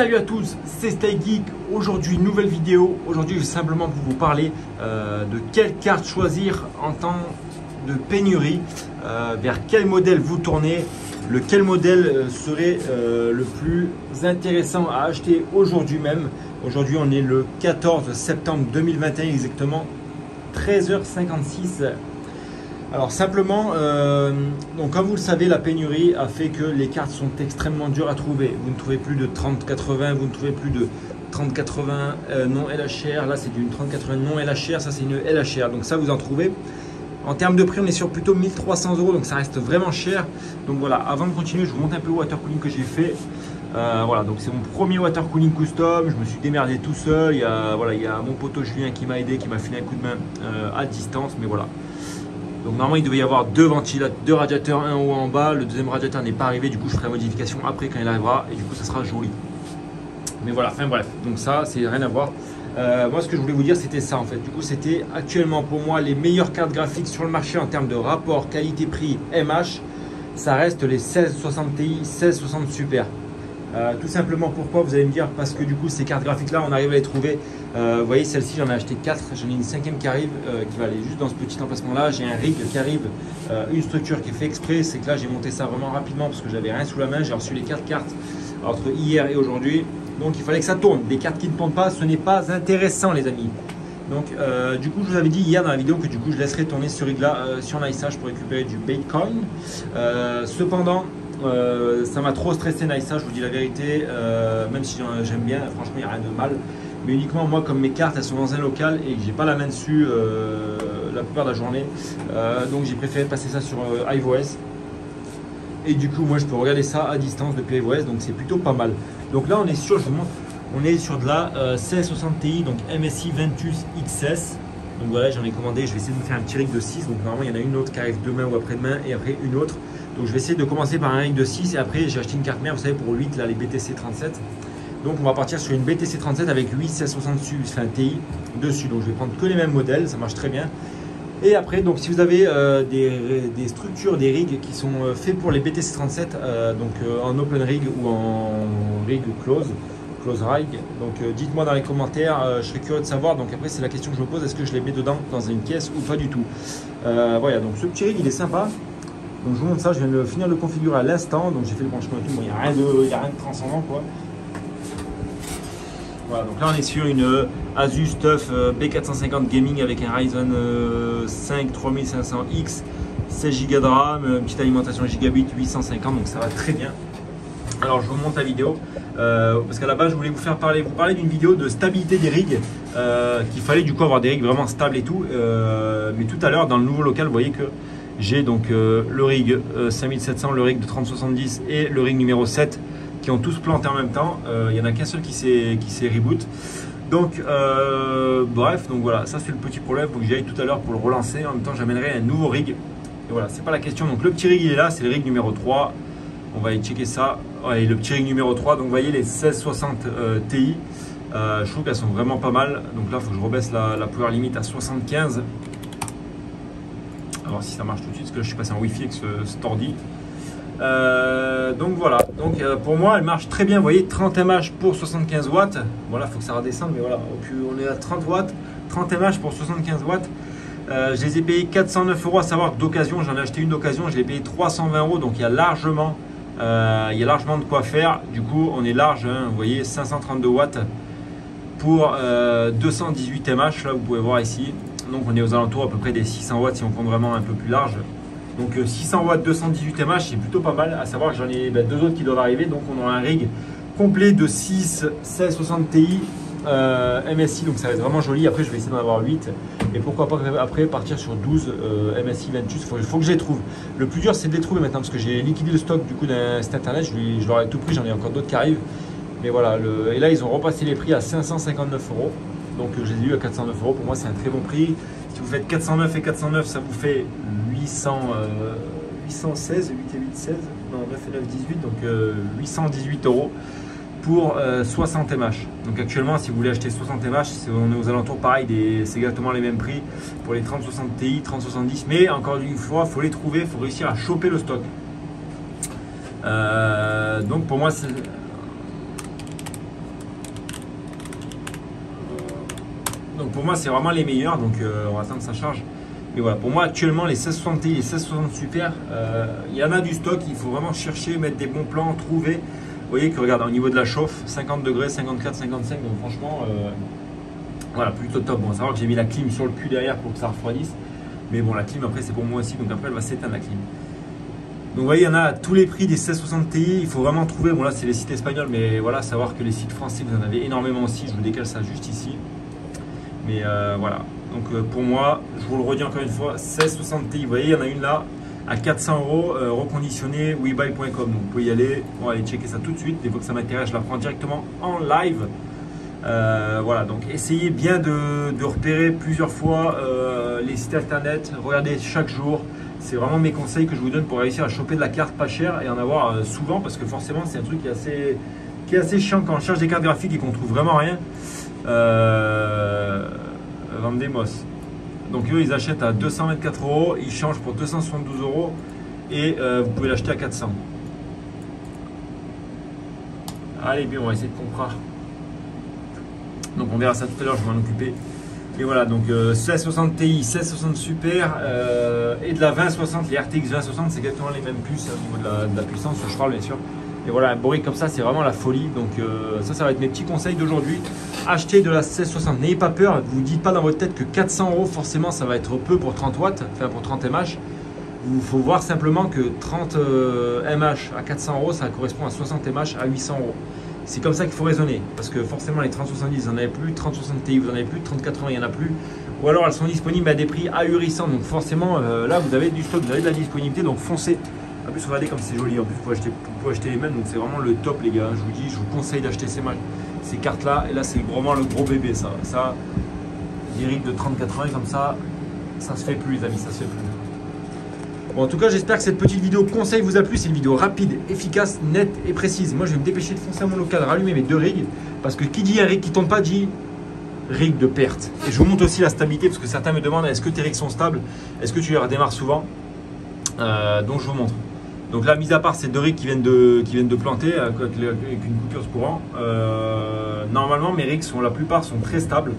Salut à tous, c'est Stay Geek. Aujourd'hui, nouvelle vidéo. Aujourd'hui, je vais simplement vous parler de quelle carte choisir en temps de pénurie, vers quel modèle vous tournez, lequel modèle serait le plus intéressant à acheter aujourd'hui même. Aujourd'hui, on est le 14 septembre 2021, exactement 13h56. Alors simplement, donc comme vous le savez, la pénurie a fait que les cartes sont extrêmement dures à trouver. Vous ne trouvez plus de 3080, vous ne trouvez plus de 3080 non LHR. Là, c'est d'une 3080 non LHR, ça c'est une LHR. Donc ça, vous en trouvez. En termes de prix, on est sur plutôt 1300 €, donc ça reste vraiment cher. Donc voilà, avant de continuer, je vous montre un peu le water cooling que j'ai fait. Voilà, donc c'est mon premier water cooling custom. Je me suis démerdé tout seul. Il y a mon poteau Julien qui m'a aidé, qui m'a filé un coup de main à distance, mais voilà. Donc normalement il devait y avoir deux radiateurs, un en haut et en bas. Le deuxième radiateur n'est pas arrivé, du coup je ferai la modification après quand il arrivera et du coup ça sera joli. Mais voilà, enfin bref, donc ça c'est rien à voir. Moi ce que je voulais vous dire c'était ça en fait. Du coup c'était actuellement pour moi les meilleures cartes graphiques sur le marché en termes de rapport qualité-prix MH. Ça reste les 1660 Ti, 1660 Super. Tout simplement pourquoi, vous allez me dire, parce que du coup ces cartes graphiques là on arrive à les trouver. Vous voyez celle-ci j'en ai acheté 4, j'en ai une cinquième qui arrive, qui va aller juste dans ce petit emplacement là. J'ai un rig qui arrive, une structure qui est fait exprès, c'est que là j'ai monté ça vraiment rapidement parce que j'avais rien sous la main. J'ai reçu les 4 cartes entre hier et aujourd'hui, donc il fallait que ça tourne. Des cartes qui ne tournent pas, ce n'est pas intéressant les amis. Donc du coup je vous avais dit hier dans la vidéo que du coup je laisserai tourner ce rig là sur NiceHash pour récupérer du Bitcoin. Cependant ça m'a trop stressé NiceHash, je vous dis la vérité, même si j'aime bien, franchement il n'y a rien de mal. Mais uniquement moi, comme mes cartes elles sont dans un local et que j'ai pas la main dessus la plupart de la journée, donc j'ai préféré passer ça sur iOS. Et du coup moi je peux regarder ça à distance depuis iOS, donc c'est plutôt pas mal. Donc là on est sur, je vous montre, on est sur de la 1660 Ti, donc MSI Ventus XS. Donc voilà, j'en ai commandé, je vais essayer de me faire un petit rig de 6. Donc normalement il y en a une autre qui arrive demain ou après-demain et après une autre. Donc je vais essayer de commencer par un rig de 6 et après j'ai acheté une carte mère, vous savez, pour 8 là, les BTC 37. Donc on va partir sur une BTC 37 avec 8 1660 Ti dessus. Donc je vais prendre que les mêmes modèles, ça marche très bien. Et après, donc si vous avez des structures, des rigs qui sont faits pour les BTC 37, donc en open rig ou en rig close rig, donc dites-moi dans les commentaires, je serais curieux de savoir. Donc après c'est la question que je me pose, est-ce que je les mets dedans dans une caisse ou pas du tout. Voilà, donc ce petit rig il est sympa. Donc je vous montre ça, je viens de finir de le configurer à l'instant, donc j'ai fait le branchement et tout, bon, il n'y a rien de transcendant quoi. Voilà, donc là on est sur une Asus TUF B450 Gaming avec un Ryzen 5 3500X, 16 Go de RAM, une petite alimentation gigabit 850, donc ça va très bien. Alors je vous montre la vidéo, parce qu'à la base je voulais vous parler d'une vidéo de stabilité des rigs, qu'il fallait du coup avoir des rigs vraiment stables et tout, mais tout à l'heure dans le nouveau local vous voyez que j'ai donc le rig 5700, le rig de 3070 et le rig numéro 7 qui ont tous planté en même temps. Il n'y en a qu'un seul qui s'est reboot. Donc bref, donc voilà, ça c'est le petit problème. Il faut que j'y aille tout à l'heure pour le relancer. En même temps j'amènerai un nouveau rig. Et voilà, c'est pas la question. Donc le petit rig il est là, c'est le rig numéro 3. On va aller checker ça. Ouais, le petit rig numéro 3. Donc vous voyez les 1660 Ti. Je trouve qu'elles sont vraiment pas mal. Donc là il faut que je rebaisse la power limit à 75. Alors si ça marche tout de suite, parce que là, je suis passé en Wi-Fi avec cet ordi. Donc voilà, donc pour moi elle marche très bien. Vous voyez 30 mAh pour 75 watts. Voilà, il faut que ça redescende, mais voilà, on est à 30 watts, 30 mAh pour 75 watts. Je les ai payés 409 €, à savoir que d'occasion, j'en ai acheté une d'occasion, je l'ai payé 320 €, donc il y a largement de quoi faire. Du coup on est large, hein, vous voyez 532 watts pour 218 mAh, là vous pouvez voir ici. Donc on est aux alentours à peu près des 600 watts si on compte vraiment un peu plus large. Donc 600 watts, 218 mAh, c'est plutôt pas mal. À savoir que j'en ai deux autres qui doivent arriver. Donc on aura un rig complet de 6 1660 Ti MSI. Donc ça va être vraiment joli. Après je vais essayer d'en avoir 8. Et pourquoi pas après partir sur 12 MSI Ventus. Il faut que je les trouve. Le plus dur c'est de les trouver maintenant parce que j'ai liquidé le stock du coup d'un site internet. Je leur ai tout pris. J'en ai encore d'autres qui arrivent. Mais voilà. Et là ils ont repassé les prix à 559 €. Donc je les ai eu à 409 €. Pour moi c'est un très bon prix. Si vous faites 409 et 409, ça vous fait 816, 8 et 8, 16, non 9 et 9, 18, donc 818 € pour 60 mAh. Donc actuellement si vous voulez acheter 60 mAh, on est aux alentours pareil, c'est exactement les mêmes prix pour les 3060 Ti, 3070, mais encore une fois, il faut les trouver, il faut réussir à choper le stock. Donc pour moi c'est Donc pour moi c'est vraiment les meilleurs, donc on va attendre sa charge. Mais voilà, pour moi actuellement les 1660 Ti et 1660 Super, il y en a du stock, il faut vraiment chercher, mettre des bons plans, trouver. Vous voyez que regarde, au niveau de la chauffe, 50 degrés, 54, 55, donc franchement, voilà, plutôt top. Bon, à savoir que j'ai mis la clim sur le cul derrière pour que ça refroidisse. Mais bon, la clim après c'est pour moi aussi, donc après elle va s'éteindre la clim. Donc vous voyez, il y en a à tous les prix des 1660 Ti, il faut vraiment trouver. Bon là c'est les sites espagnols, mais voilà, savoir que les sites français vous en avez énormément aussi. Je vous décale ça juste ici. Mais voilà, donc pour moi, je vous le redis encore une fois, 1660 Ti, vous voyez, il y en a une là à 400 €, reconditionnée, webuy.com. Donc vous pouvez y aller, on va aller checker ça tout de suite. Des fois que ça m'intéresse, je la prends directement en live. Voilà, donc essayez bien de repérer plusieurs fois les sites internet, regardez chaque jour. C'est vraiment mes conseils que je vous donne pour réussir à choper de la carte pas chère et en avoir souvent, parce que forcément c'est un truc qui est assez chiant quand on cherche des cartes graphiques et qu'on trouve vraiment rien. Vendemos. Donc eux ils achètent à 224 €, ils changent pour 272 € et vous pouvez l'acheter à 400. Allez bien, on va essayer de comprendre. Donc on verra ça tout à l'heure, je vais m'en occuper. Et voilà, donc 1660 Ti, 1660 Super et de la 2060, les RTX 2060, c'est exactement les mêmes puces au niveau de la puissance, je parle bien sûr. Et voilà, un brick comme ça, c'est vraiment la folie. Donc ça va être mes petits conseils d'aujourd'hui. Achetez de la 1660, n'ayez pas peur, ne vous dites pas dans votre tête que 400 €, forcément ça va être peu pour 30 watts, enfin pour 30 mH. Il faut voir simplement que 30 mH à 400 €, ça correspond à 60 mH à 800 €. C'est comme ça qu'il faut raisonner, parce que forcément les 3070 vous n'en avez plus, 3060 Ti vous n'en avez plus, 3080 il n'y en a plus, ou alors elles sont disponibles à des prix ahurissants, donc forcément là vous avez du stock, vous avez de la disponibilité, donc foncez. En plus regardez comme c'est joli, en plus vous pouvez acheter les mêmes, donc c'est vraiment le top les gars, je vous dis, je vous conseille d'acheter ces cartes là, et là c'est vraiment le gros bébé ça, des rigs de 3080 comme ça se fait plus les amis, ça se fait plus. Bon, en tout cas, j'espère que cette petite vidéo conseil vous a plu. C'est une vidéo rapide, efficace, nette et précise. Moi, je vais me dépêcher de foncer à mon local, rallumer mes deux rigs. Parce que qui dit un rig qui ne tourne pas dit rig de perte. Et je vous montre aussi la stabilité parce que certains me demandent est-ce que tes rigs sont stables? Est-ce que tu les redémarres souvent? Donc, je vous montre. Donc là, mis à part ces deux rigs qui viennent de planter avec une coupure de courant, normalement, mes rigs la plupart sont très stables.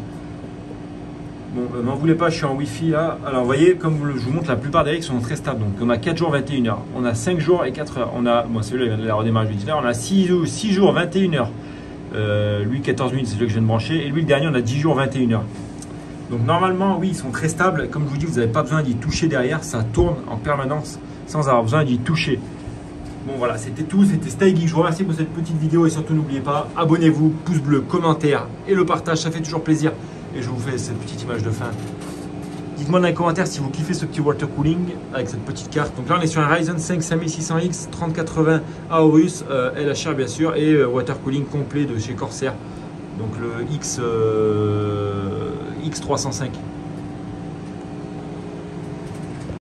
Bon, m'en voulez pas, je suis en Wi-Fi là. Alors, vous voyez, comme je vous montre, la plupart des rigs sont très stables. Donc, on a 4 jours, 21 heures. On a 5 jours et 4 heures. On a, bon, celui-là, il vient de la redémarrer, je l'ai dit. On a 6 jours, 21 heures. Lui, 14 minutes, c'est celui que je viens de brancher. Et lui, le dernier, on a 10 jours, 21 heures. Donc, normalement, oui, ils sont très stables. Comme je vous dis, vous n'avez pas besoin d'y toucher derrière. Ça tourne en permanence sans avoir besoin d'y toucher. Bon, voilà, c'était tout. C'était Style Geek. Je vous remercie pour cette petite vidéo. Et surtout, n'oubliez pas, abonnez-vous, pouce bleu, commentaire et le partage. Ça fait toujours plaisir. Et je vous fais cette petite image de fin. Dites-moi dans les commentaires si vous kiffez ce petit water cooling avec cette petite carte. Donc là, on est sur un Ryzen 5 5600X 3080 Aorus LHR bien sûr et water cooling complet de chez Corsair. Donc le X305.